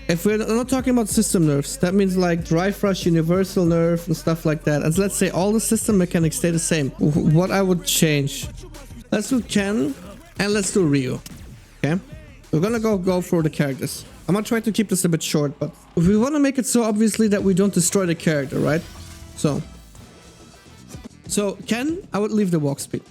If we're not talking about system nerfs, that means like Drive Rush, Universal nerf and stuff like that. And let's say all the system mechanics stay the same. What I would change. Let's do Ken and let's do Ryu. Okay? We're gonna go for the characters. I'm gonna try to keep this a bit short, but we want to make it so obviously that we don't destroy the character, right? So Ken, I would leave the walk speed.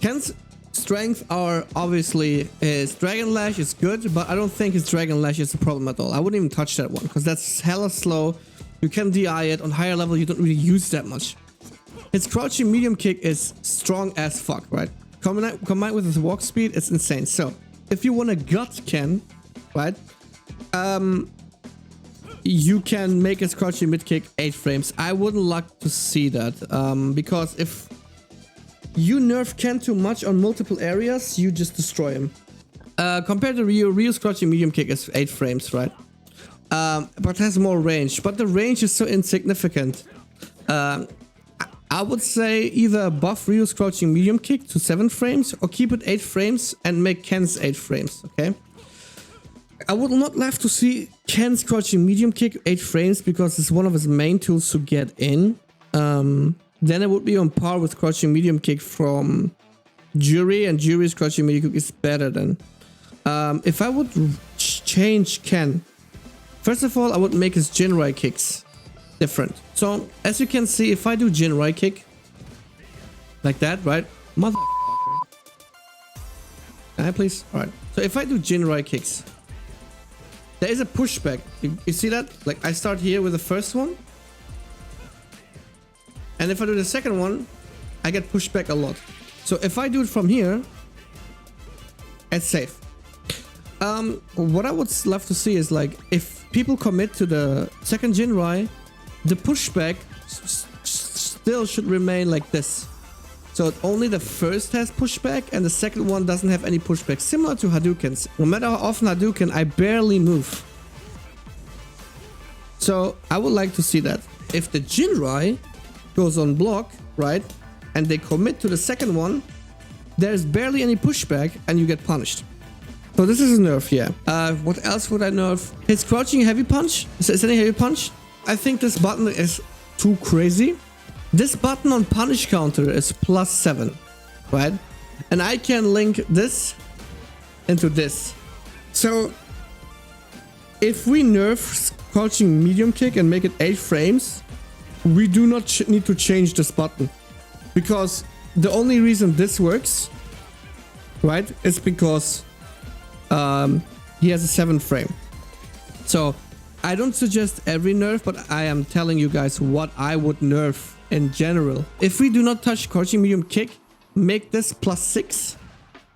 Ken's strength are obviously his Dragon Lash is good, but I don't think his Dragon Lash is a problem at all. I wouldn't even touch that one because that's hella slow. You can DI it on higher level. You don't really use that much. His crouching medium kick is strong as fuck, right? Combined with his walk speed, it's insane. So if you want to gut Ken, right? You can make his crouching mid kick 8 frames. I wouldn't like to see that because if you nerf Ken too much on multiple areas, you just destroy him. Compared to Ryu's crouching medium kick is 8 frames, right? But has more range. But the range is so insignificant. I would say either buff Ryu's crouching medium kick to 7 frames or keep it 8 frames and make Ken's 8 frames, okay? I would not love to see Ken's crouching medium kick 8 frames because it's one of his main tools to get in. Then it would be on par with crouching medium kick from Jury, and Jury's crouching medium kick is better than. If I would change Ken, first of all, I would make his Jinrai kicks different. So as you can see, if I do Jinrai kick like that, right? Motherfucker. Can I please? All right. So if I do Jinrai kicks, there is a pushback. You see that? Like I start here with the first one. And if I do the second one, I get pushed back a lot. So if I do it from here, it's safe. What I would love to see is like if people commit to the second Jinrai, the pushback still should remain like this. So only the first has pushback and the second one doesn't have any pushback. Similar to Hadoukens. No matter how often Hadouken, I barely move. So I would like to see that. If the Jinrai goes on block, right, and they commit to the second one, there's barely any pushback and you get punished. So this is a nerf, yeah. What else would I nerf? His crouching heavy punch, is any heavy punch? I think this button is too crazy. This button on punish counter is +7, right? And I can link this into this. So if we nerf crouching medium kick and make it 8 frames, we do not need to change this button, because the only reason this works, right, is because he has a 7 frame. So I don't suggest every nerf, but I am telling you guys what I would nerf in general. If we do not touch crouching medium kick, make this +6,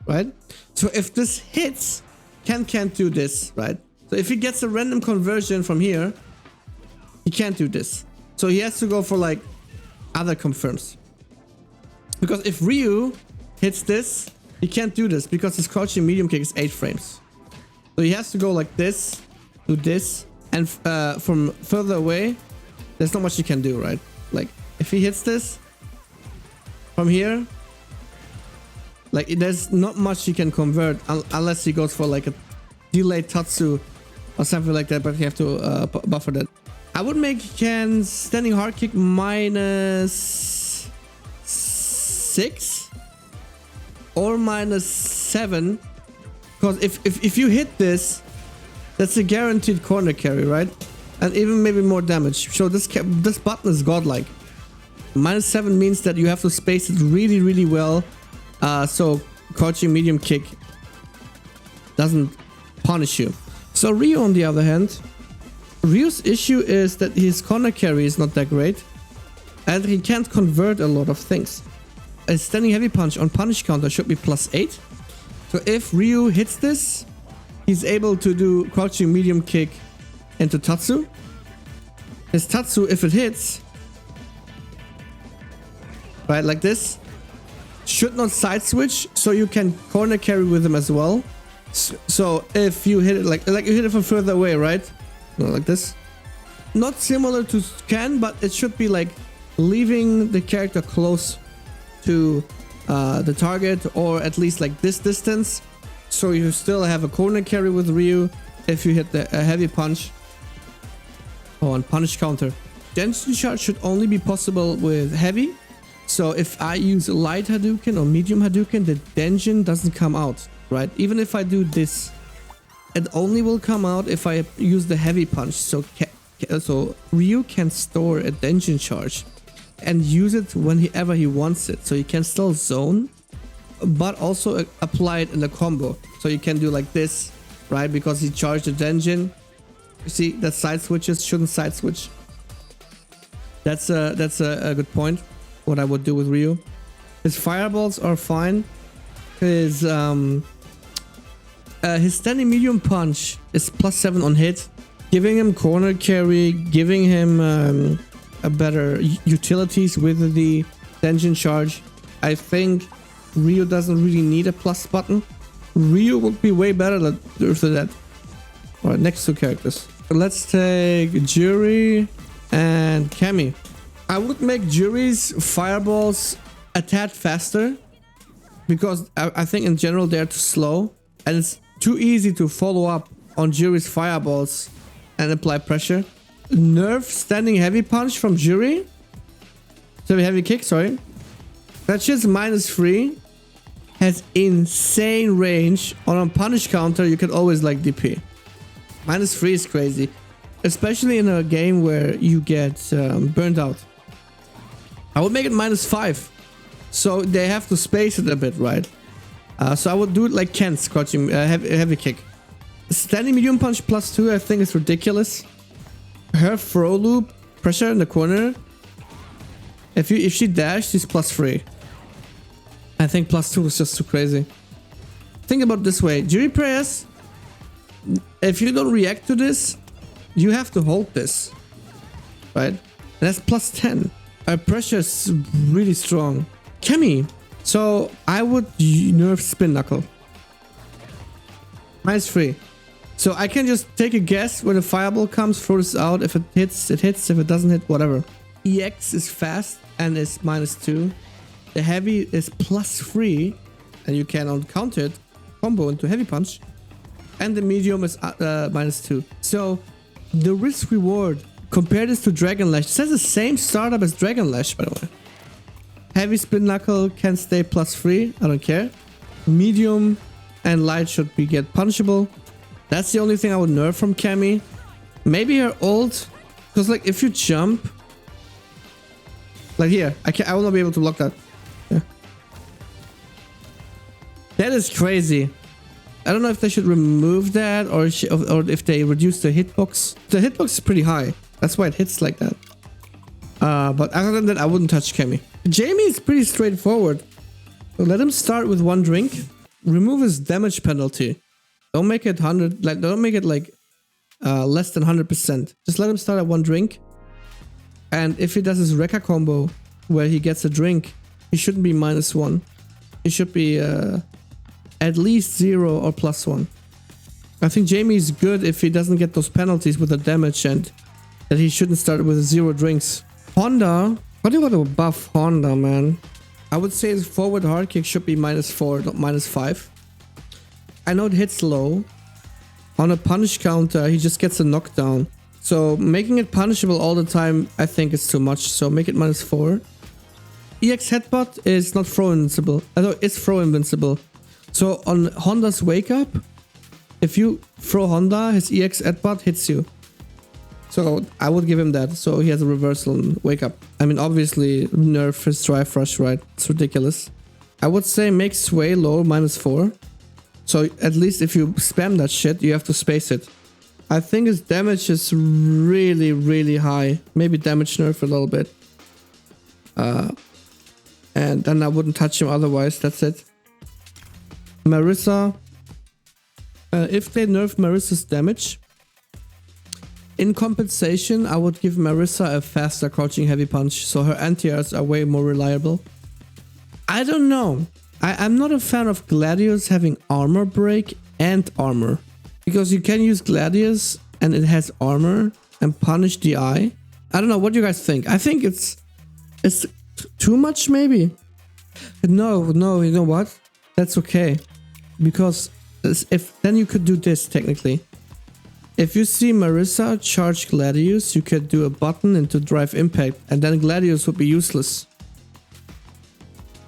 right? So if this hits, Ken can't do this, right? So if he gets a random conversion from here, he can't do this. So he has to go for like other confirms. Because if Ryu hits this, he can't do this because his crouching medium kick is 8 frames. So he has to go like this, do this, and from further away, there's not much you can do, right? Like if he hits this from here, like there's not much he can convert unless he goes for like a delayed Tatsu or something like that, but you have to buffer that. I would make Ken's standing hard kick -6 or -7, because if you hit this, that's a guaranteed corner carry, right? And even maybe more damage. So this button is godlike. -7 means that you have to space it really, really well, so crouching medium kick doesn't punish you. So Ryu, on the other hand, Ryu's issue is that his corner carry is not that great, and he can't convert a lot of things. A standing heavy punch on punish counter should be +8. So if Ryu hits this, he's able to do crouching medium kick into Tatsu. His Tatsu, if it hits, right, like this, should not side switch, so you can corner carry with him as well. So if you hit it like you hit it from further away, right? Like this. Not similar to Ken, but it should be like leaving the character close to the target, or at least like this distance, so you still have a corner carry with Ryu, if you hit the heavy punch. Oh, and punish counter. Dension charge should only be possible with heavy. So if I use a light Hadouken or medium Hadouken, the Dension doesn't come out, right? Even if I do this, it only will come out if I use the heavy punch. So Ryu can store a Dension charge and use it whenever he wants it. So he can still zone, but also apply it in a combo. So you can do like this, right? Because he charged the Dension. You see that side switches shouldn't side switch. That's a good point. What I would do with Ryu. His fireballs are fine. His standing medium punch is +7 on hit, giving him corner carry, giving him a better utilities with the Dension charge. I think Ryu doesn't really need a plus button. Ryu would be way better after that. Alright, next two characters. Let's take Juri and Cammy. I would make Juri's fireballs a tad faster because I think in general they're too slow and it's too easy to follow up on Juri's fireballs and apply pressure. Nerf standing heavy punch from Juri. So heavy kick, sorry. That shit's -3. Has insane range. On a punish counter, you can always like DP. -3 is crazy. Especially in a game where you get burned out. I would make it -5. So they have to space it a bit, right? So I would do it like Ken's crouching heavy kick. Standing medium punch +2 I think is ridiculous. Her throw loop, pressure in the corner. If she dashed, she's +3. I think +2 is just too crazy. Think about it this way. Juri press, if you don't react to this, you have to hold this. Right? And that's +10. Our pressure is really strong. Cammy. So I would nerf spin knuckle. -3. So I can just take a guess when a fireball comes, throw this out. If it hits, it hits. If it doesn't hit, whatever. EX is fast and is -2. The heavy is +3. And you can counter it, combo into heavy punch. And the medium is -2. So the risk reward, compare this to Dragon Lash. It says the same startup as Dragon Lash, by the way. Heavy spin knuckle can stay +3. I don't care. Medium and light should get punishable. That's the only thing I would nerf from Cammy. Maybe her ult, because like if you jump, like here, I will not be able to block that. Yeah. That is crazy. I don't know if they should remove that or if they reduce the hitbox. The hitbox is pretty high. That's why it hits like that. But other than that, I wouldn't touch Cammy. Jamie is pretty straightforward. So let him start with 1 drink. Remove his damage penalty. Don't make it 100. Like don't make it like less than 100%. Just let him start at 1 drink. And if he does his Rekka combo where he gets a drink, he shouldn't be -1. He should be at least 0 or +1. I think Jamie is good if he doesn't get those penalties with the damage and that he shouldn't start with 0 drinks. Honda, what do you want to buff Honda, man? I would say his forward hard kick should be -4, not -5. I know it hits low. On a punish counter, he just gets a knockdown. So making it punishable all the time, I think is too much. So make it -4. EX headbutt is not throw invincible. Although it's throw invincible. So on Honda's wake up, if you throw Honda, his EX headbutt hits you. So I would give him that. So he has a reversal and wake up. I mean, obviously nerf his drive rush, right? It's ridiculous. I would say make sway low -4. So at least if you spam that shit, you have to space it. I think his damage is really, really high. Maybe damage nerf a little bit. And then I wouldn't touch him otherwise. That's it. Marissa. If they nerf Marissa's damage, in compensation, I would give Marissa a faster crouching heavy punch. So her anti-airs are way more reliable. I don't know. I'm not a fan of Gladius having armor break and armor. Because you can use Gladius and it has armor and punish the eye. I don't know, what do you guys think? I think it's too much maybe. No, you know what? That's okay. Because if then you could do this technically. If you see Marissa charge Gladius, you could do a button into drive impact, and then Gladius would be useless.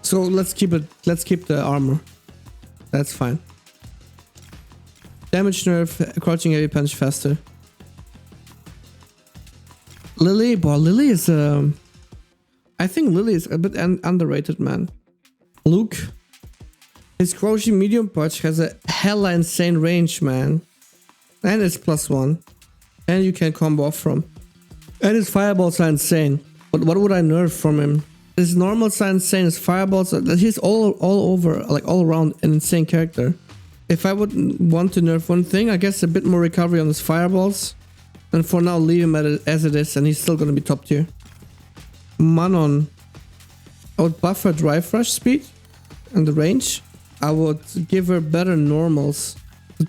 So let's keep it. Let's keep the armor. That's fine. Damage nerf, crouching heavy punch faster. Lily, boy, Lily is I think Lily is a bit underrated, man. Luke, his crouching medium punch has a hella insane range, man. And it's +1. And you can combo off from. And his fireballs are insane. But what would I nerf from him? His normals are insane, his fireballs are, he's all over, like all around an insane character. If I would want to nerf one thing, I guess a bit more recovery on his fireballs. And for now, leave him as it is, and he's still gonna be top tier. Manon. I would buff her drive rush speed and the range. I would give her better normals,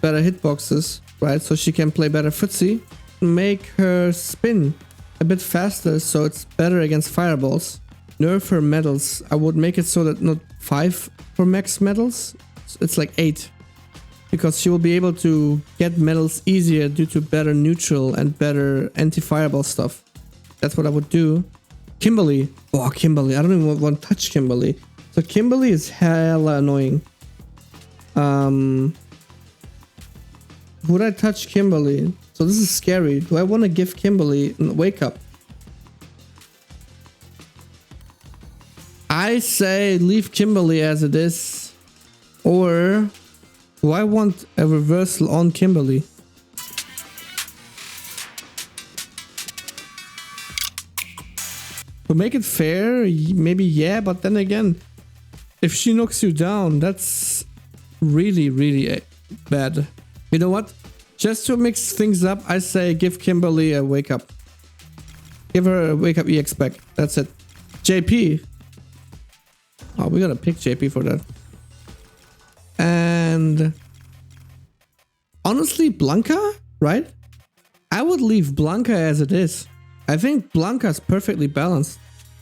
better hitboxes, right? So she can play better footsie. Make her spin a bit faster, so it's better against fireballs. Nerf her medals. I would make it so that not 5 for max medals, it's like 8. Because she will be able to get medals easier due to better neutral and better anti-fireball stuff. That's what I would do. Kimberly. Oh, Kimberly. I don't even want to touch Kimberly. So Kimberly is hella annoying. Would I touch Kimberly? So this is scary. Do I want to give Kimberly a wake up? I say leave Kimberly as it is. Or do I want a reversal on Kimberly? To make it fair, maybe yeah, but then again, if she knocks you down, that's really bad. You know what? Just to mix things up, I say give Kimberly a wake up. Give her a wake up EX back. That's it. JP. Oh, we gotta pick JP for that. And honestly, Blanca, right? I would leave Blanca as it is. I think Blanca's perfectly balanced.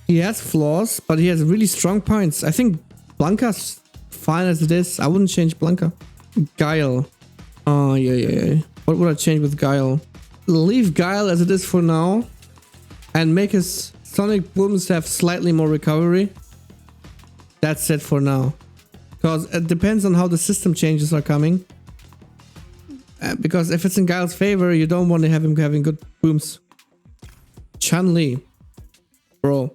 He has flaws, but he has really strong points. I think Blanca's fine as it is. I wouldn't change Blanca. Guile. Oh, yeah. What would I change with Guile? Leave Guile as it is for now. And make his Sonic Booms have slightly more recovery. That's it for now. Because it depends on how the system changes are coming. Because if it's in Guile's favor, you don't want to have him having good booms. Chun-Li. Bro.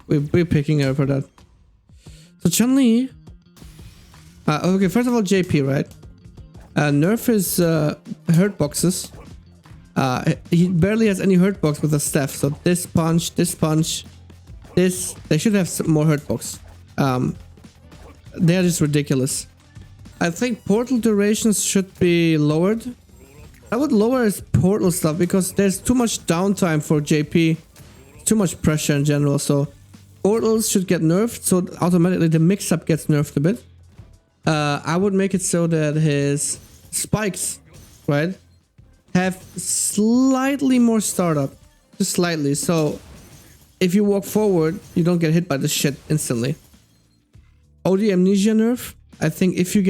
We're picking her for that. So Chun-Li. Okay, first of all, JP, right? Nerf his hurt boxes. He barely has any hurt box with the staff. So this punch, this. They should have some more hurt box. They're just ridiculous. I think portal durations should be lowered. I would lower his portal stuff because there's too much downtime for JP. Too much pressure in general. So portals should get nerfed. So automatically the mix-up gets nerfed a bit. I would make it so that his spikes, right, have slightly more startup. Just slightly. So if you walk forward, you don't get hit by the shit instantly. OD Amnesia nerf. I think if you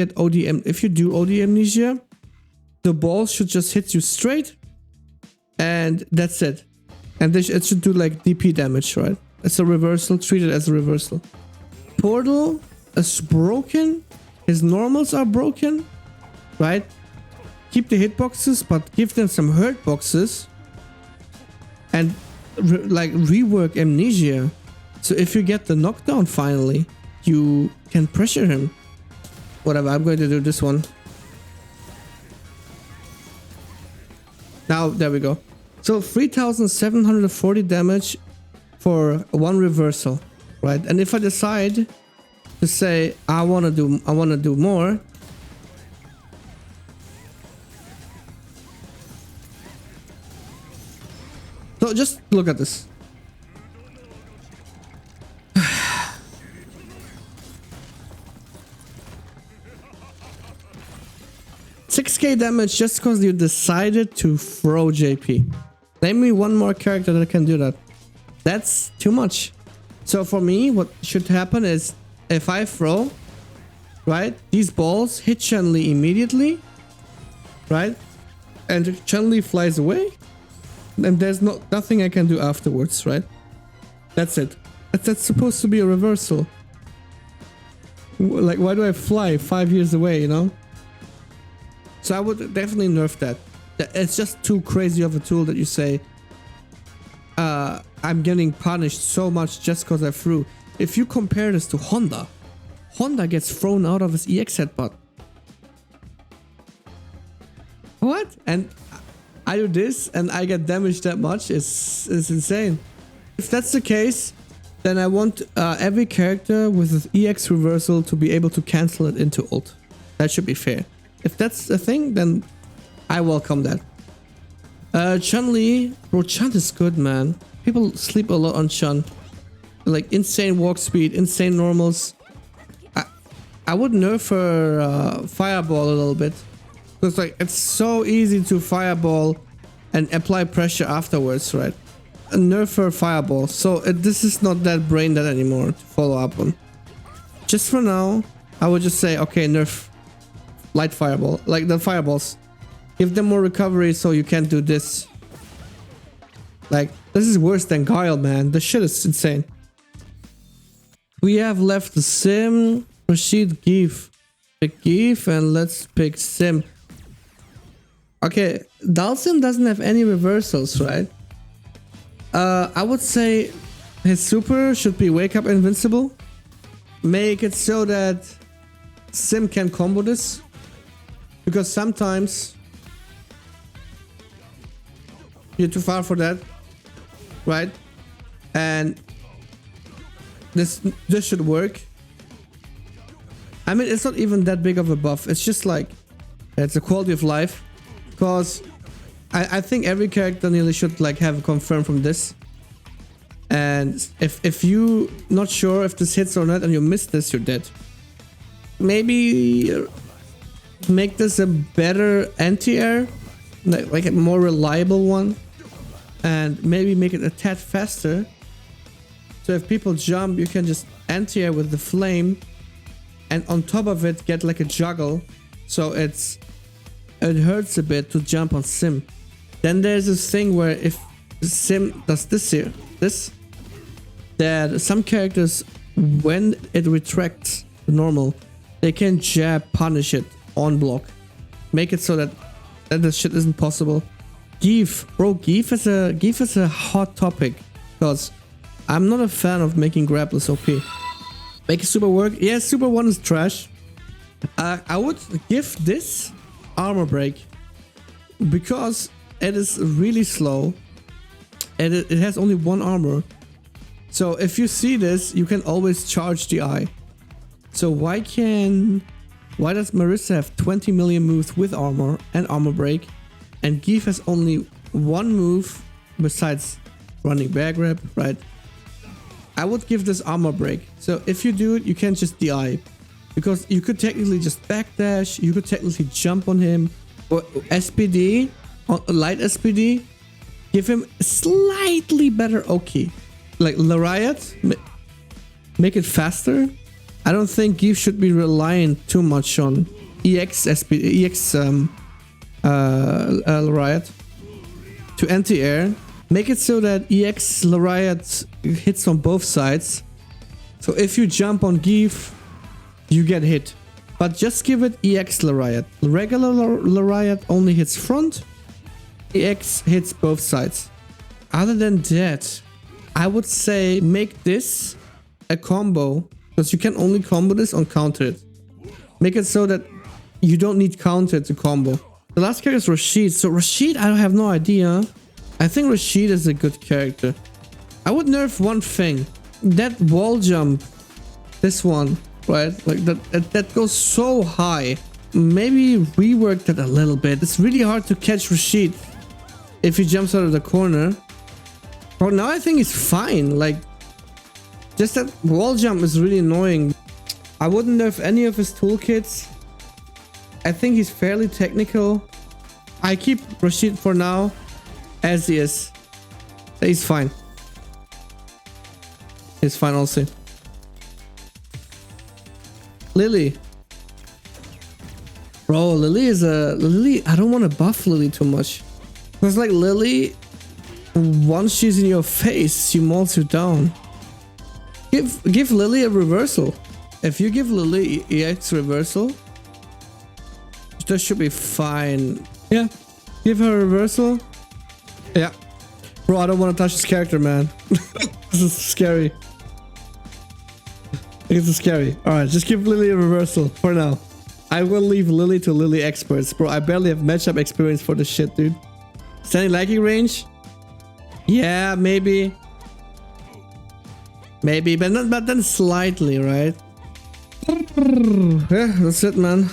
do OD Amnesia, the ball should just hit you straight, and that's it. And it should do like DP damage, right? It's a reversal. Treat it as a reversal. Portal is broken. His normals are broken, right? Keep the hitboxes, but give them some hurt boxes, and rework Amnesia. So if you get the knockdown finally, you can pressure him. Whatever, I'm going to do this one. Now, there we go. So 3,740 damage for one reversal, right? And if I decide to say I want to do more, so just look at this. 6k damage just because you decided to throw JP. Name me one more character that can do that. That's too much. So for me, what should happen is if I throw, right, these balls hit Chun-Li immediately, right? And Chun-Li flies away, and there's nothing I can do afterwards, right? That's it. That's supposed to be a reversal. Like, why do I fly 5 years away, you know? So I would definitely nerf that. It's just too crazy of a tool that you say, I'm getting punished so much just because I threw. If you compare this to Honda, Honda gets thrown out of his EX headbutt. What? And I do this and I get damaged that much? It's insane. If that's the case, then I want every character with his EX reversal to be able to cancel it into ult. That should be fair. If that's the thing, then I welcome that. Chun-Li. Bro, Chun is good, man. People sleep a lot on Chun. Like, insane walk speed, insane normals. I would nerf her Fireball a little bit. Because, like, it's so easy to Fireball and apply pressure afterwards, right? Nerf her Fireball. So, this is not that brain dead anymore to follow up on. Just for now, I would just say, okay, nerf Light Fireball. Like, the Fireballs. Give them more recovery so you can't do this. Like, this is worse than Guile, man. This shit is insane. We have left the Sim, Rashid, Geef. Pick Geef and let's pick Sim. Okay, Dalsim doesn't have any reversals, right? I would say his super should be Wake Up Invincible. Make it so that Sim can combo this. Because sometimes you're too far for that, right? And this should work. I mean, it's not even that big of a buff. It's just like, it's a quality of life. Because I think every character nearly should like have a confirm from this. And if you not sure if this hits or not and you miss this, you're dead. Maybe make this a better anti-air, like a more reliable one, and maybe make it a tad faster. So if people jump, you can just anti-air with the flame, and on top of it get like a juggle, so it hurts a bit to jump on Sim. Then there's this thing where if Sim does this here, that some characters, when it retracts the normal, they can jab punish it on block, make it so that this shit isn't possible. Geef, bro, Geef is a hot topic because I'm not a fan of making grapplers OP. Make a super work. Yeah, super 1 is trash. I would give this armor break because it is really slow and it has only 1 armor. So if you see this, you can always charge the eye. So why does Marissa have 20 million moves with armor and armor break, and Geef has only 1 move besides running bear grab, right? I would give this armor break. So if you do it, you can just DI, because you could technically just backdash, you could technically jump on him, or SPD, light SPD, give him slightly better OK. Like Lariat, make it faster. I don't think Geef should be reliant too much on EX Lariat to anti-air. Make it so that EX Lariat hits on both sides. So if you jump on Geef, you get hit. But just give it EX Lariat. Regular Lariat only hits front. EX hits both sides. Other than that, I would say make this a combo. Because you can only combo this on countered. Make it so that you don't need countered to combo. The last character is Rashid. So Rashid, I have no idea. I think Rashid is a good character. I would nerf one thing. That wall jump. This one, right? Like that goes so high. Maybe rework that a little bit. It's really hard to catch Rashid if he jumps out of the corner. Oh, now I think he's fine. Like, just that wall jump is really annoying. I wouldn't nerf any of his toolkits. I think he's fairly technical. I keep Rashid for now as he is. He's fine. He's fine also. Lily. Bro, Lily is a... Lily, I don't want to buff Lily too much. Because like Lily, once she's in your face, she mauls you down. Give Lily a reversal. If you give Lily EX reversal, that should be fine. Yeah, give her a reversal. Yeah. Bro, I don't want to touch this character, man. This is scary. This is scary. Alright, just give Lily a reversal for now. I will leave Lily to Lily experts. Bro, I barely have matchup experience for this shit, dude. Standing liking range? Yeah, maybe. Maybe, but then slightly, right? Yeah, that's it, man.